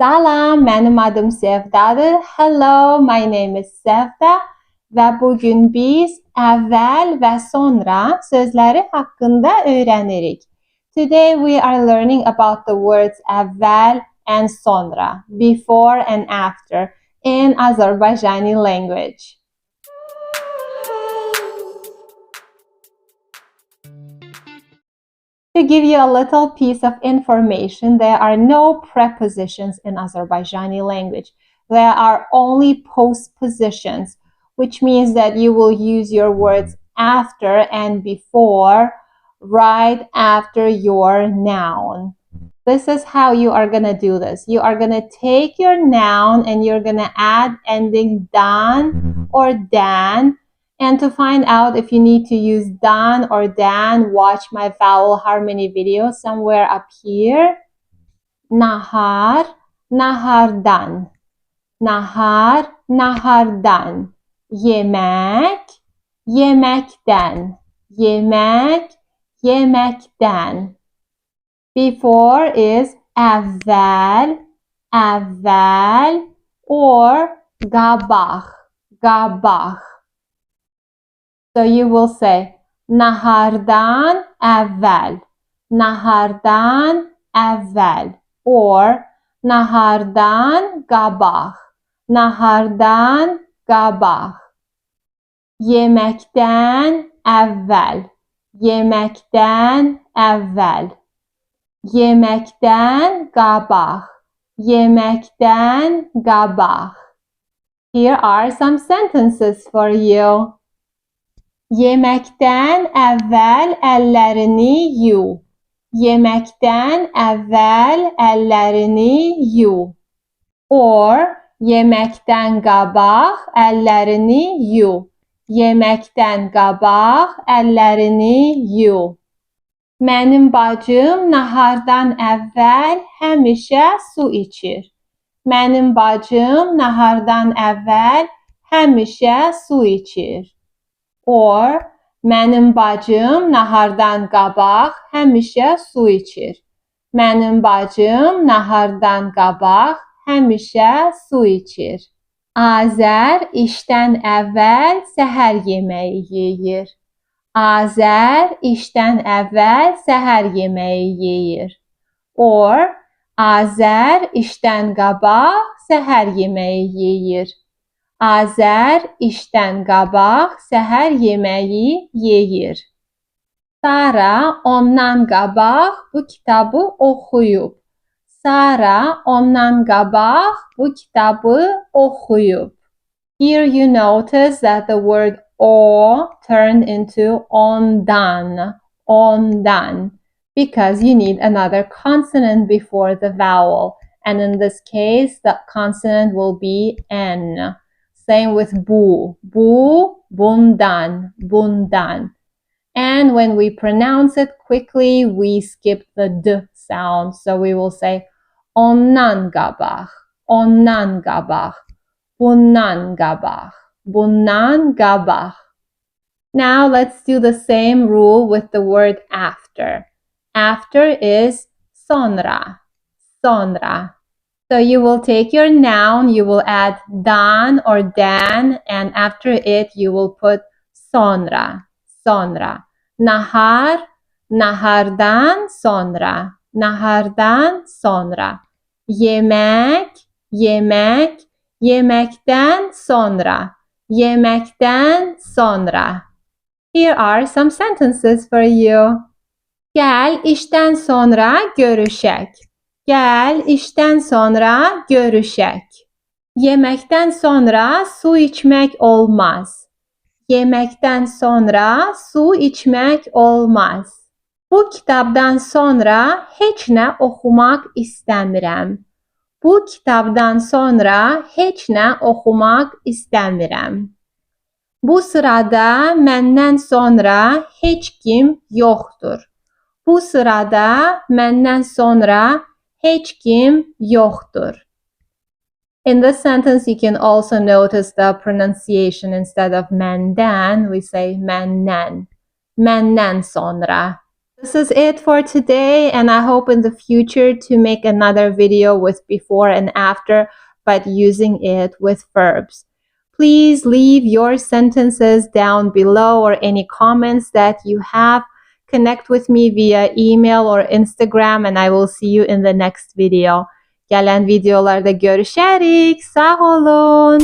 Salam, mənim adım Sevdadır. Hello, my name is Sevda. Və bugün biz əvvəl və sonra sözləri haqqında öyrənirik. Today we are learning about the words əvvəl and sonra, before and after, in Azerbaijani language. To give you a little piece of information, there are no prepositions in Azerbaijani language. There are only postpositions, which means that you will use your words after and before right after your noun. This is how you are going to do this. You are going to take your noun and you're going to add ending dan or dan. And to find out if you need to use dan or dan, watch my vowel harmony video somewhere up here. Nahar, nahardan. Nahar, nahardan. Yemek, yemekten. Yemek, yemekten. Before is əvvəl, əvvəl, or qabaq, qabaq. So you will say nahardan əvvəl, nahardan əvvəl, or nahardan qabaq, nahardan qabaq. Yeməkdən əvvəl, yeməkdən əvvəl. Yeməkdən qabaq, yeməkdən qabaq. Here are some sentences for you. Yeməkdən əvvəl əllərini yu. Yeməkdən əvvəl əllərini yu. Or yeməkdən qabaq əllərini yu. Yeməkdən qabaq əllərini yu. Mənim bacım nahardan əvvəl həmişə su içir. Mənim bacım nahardan əvvəl həmişə su içir. Or, mənim bacım nahardan qabaq həmişə su içir. Mənim bacım nahardan qabaq həmişə su içir. Azər işdən əvvəl səhər yeməyi yeyir. Azər işdən əvvəl səhər yeməyi yeyir. Or, Azər işdən qabaq səhər yeməyi yeyir. Azər işdən qabaq səhər yeməyi yeyir. Sara ondan qabaq bu kitabı oxuyub. Sara ondan qabaq bu kitabı oxuyub. Here you notice that the word o turned into ondan, ondan, because you need another consonant before the vowel. And in this case, the consonant will be n. Same with bu. Bu, bundan, bundan. And when we pronounce it quickly, we skip the d sound. So we will say ondan qabaq, ondan qabaq, bundan qabaq, bundan qabaq. Now let's do the same rule with the word after. After is sonra, sonra. So you will take your noun, you will add dan or dan, and after it you will put sonra, sonra. Nahar, nahardan sonra, nahardan sonra. Yemek, yemek, yemekten sonra, yemekten sonra. Here are some sentences for you. Gəl işdən sonra görüşək. Gəl işdən sonra görüşək. Yeməkdən sonra su içmək olmaz. Yeməkdən sonra su içmək olmaz. Bu kitabdan sonra heç nə oxumaq istəmirəm. Bu kitabdan sonra heç nə oxumaq istəmirəm. Bu sırada məndən sonra heç kim yoxdur. Bu sırada məndən sonra heç kim yoxdur. In this sentence, you can also notice the pronunciation. Instead of məndən, we say məndən. Məndən sonra. This is it for today, and I hope in the future to make another video with before and after, but using it with verbs. Please leave your sentences down below or any comments that you have. Connect with me via email or Instagram, and I will see you in the next video. Gelen videolarda görüşürüz. Sağ olun.